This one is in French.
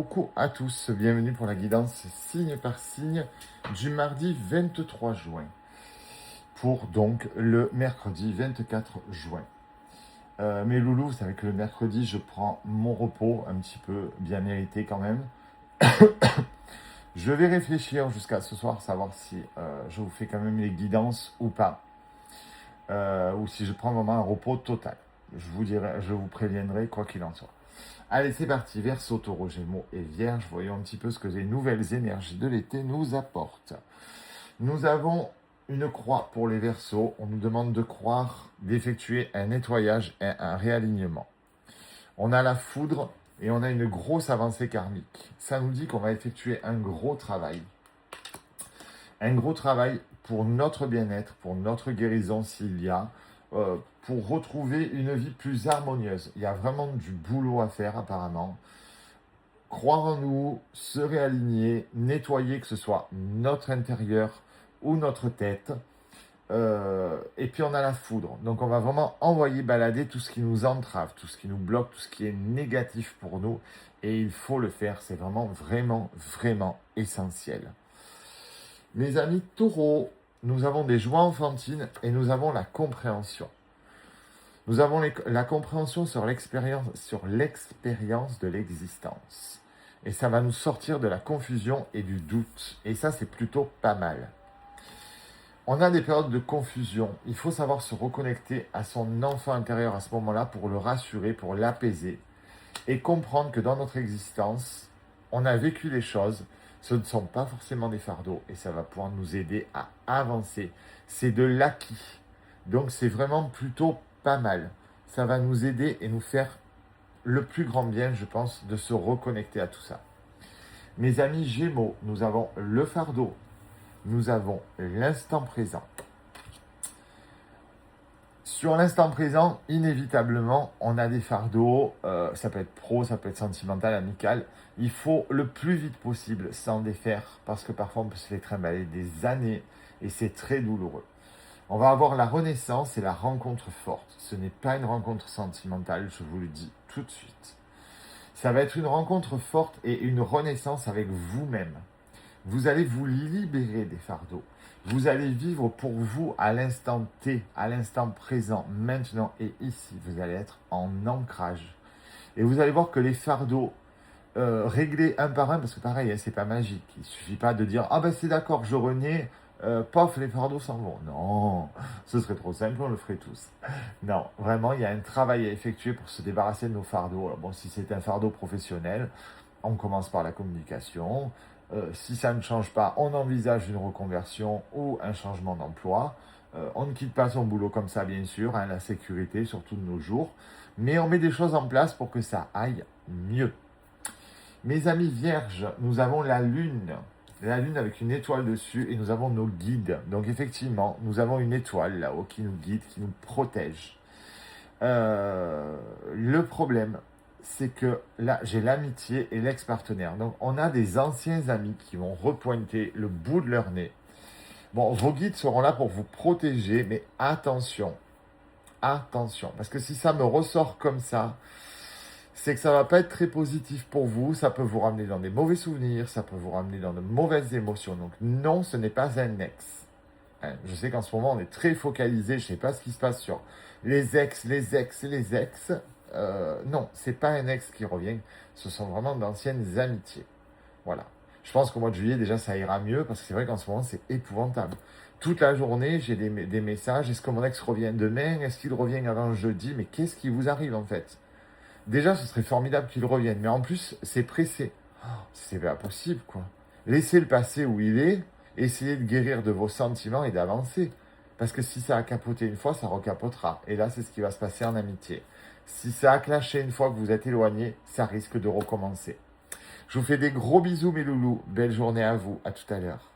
Coucou à tous, bienvenue pour la guidance signe par signe du mardi 23 juin pour donc le mercredi 24 juin. Mes loulous, vous savez que le mercredi je prends mon repos un petit peu bien mérité quand même. Je vais réfléchir jusqu'à ce soir, savoir si je vous fais quand même les guidances ou pas, ou si je prends vraiment un repos total. Je vous préviendrai quoi qu'il en soit. Allez, c'est parti. Verseau, Taureau, Gémeaux et Vierge. Voyons un petit peu ce que les nouvelles énergies de l'été nous apportent. Nous avons une croix pour les Verseaux. On nous demande de croire, d'effectuer un nettoyage et un réalignement. On a la foudre et on a une grosse avancée karmique. Ça nous dit qu'on va effectuer un gros travail. Un gros travail pour notre bien-être, pour notre guérison s'il y a, pour retrouver une vie plus harmonieuse. Il y a vraiment du boulot à faire apparemment. Croire en nous, se réaligner, nettoyer que ce soit notre intérieur ou notre tête. Et puis on a la foudre. Donc on va vraiment envoyer balader tout ce qui nous entrave, tout ce qui nous bloque, tout ce qui est négatif pour nous. Et il faut le faire. C'est vraiment essentiel. Mes amis taureaux, nous avons des joies enfantines et nous avons la compréhension. Nous avons la compréhension sur l'expérience de l'existence. Et ça va nous sortir de la confusion et du doute. Et ça, c'est plutôt pas mal. On a des périodes de confusion. Il faut savoir se reconnecter à son enfant intérieur à ce moment-là pour le rassurer, pour l'apaiser. Et comprendre que dans notre existence, on a vécu les choses. Ce ne sont pas forcément des fardeaux et ça va pouvoir nous aider à avancer. C'est de l'acquis. Donc c'est vraiment plutôt pas mal. Ça va nous aider et nous faire le plus grand bien, je pense, de se reconnecter à tout ça. Mes amis Gémeaux, nous avons le fardeau. Nous avons l'instant présent. Sur l'instant présent, inévitablement, on a des fardeaux, ça peut être pro, ça peut être sentimental, amical. Il faut le plus vite possible s'en défaire parce que parfois on peut se les trimballer des années et c'est très douloureux. On va avoir la renaissance et la rencontre forte. Ce n'est pas une rencontre sentimentale, je vous le dis tout de suite. Ça va être une rencontre forte et une renaissance avec vous-même. Vous allez vous libérer des fardeaux. Vous allez vivre pour vous à l'instant T, à l'instant présent, maintenant et ici. Vous allez être en ancrage. Et vous allez voir que les fardeaux, réglés un par un, parce que pareil, hein, c'est pas magique. Il ne suffit pas de dire « Ah ben c'est d'accord, je renais, pof, les fardeaux s'en vont. » Non, ce serait trop simple, on le ferait tous. Non, vraiment, il y a un travail à effectuer pour se débarrasser de nos fardeaux. Alors bon, si c'est un fardeau professionnel, on commence par la communication. Si ça ne change pas, on envisage une reconversion ou un changement d'emploi. On ne quitte pas son boulot comme ça, bien sûr, hein, la sécurité, surtout de nos jours. Mais on met des choses en place pour que ça aille mieux. Mes amis vierges, nous avons la lune avec une étoile dessus et nous avons nos guides. Donc effectivement, nous avons une étoile là-haut qui nous guide, qui nous protège. Le problème, c'est que là, j'ai l'amitié et l'ex-partenaire. Donc, on a des anciens amis qui vont repointer le bout de leur nez. Bon, vos guides seront là pour vous protéger, mais attention. Attention. Parce que si ça me ressort comme ça, c'est que ça ne va pas être très positif pour vous. Ça peut vous ramener dans des mauvais souvenirs. Ça peut vous ramener dans de mauvaises émotions. Donc, non, ce n'est pas un ex. Hein, je sais qu'en ce moment, on est très focalisé. Je ne sais pas ce qui se passe sur les ex. Non, c'est pas un ex qui revient, ce sont vraiment d'anciennes amitiés. Voilà. Je pense qu'au mois de juillet, déjà, ça ira mieux, parce que c'est vrai qu'en ce moment, c'est épouvantable. Toute la journée, j'ai des messages, est-ce que mon ex revient demain? Est-ce qu'il revient avant jeudi? Mais qu'est-ce qui vous arrive, en fait? Déjà, ce serait formidable qu'il revienne, mais en plus, c'est pressé. Oh, c'est pas possible, quoi. Laissez le passé où il est, essayez de guérir de vos sentiments et d'avancer. Parce que si ça a capoté une fois, ça recapotera. Et là, c'est ce qui va se passer en amitié. Si ça a clashé une fois que vous êtes éloigné, ça risque de recommencer. Je vous fais des gros bisous mes loulous. Belle journée à vous. À tout à l'heure.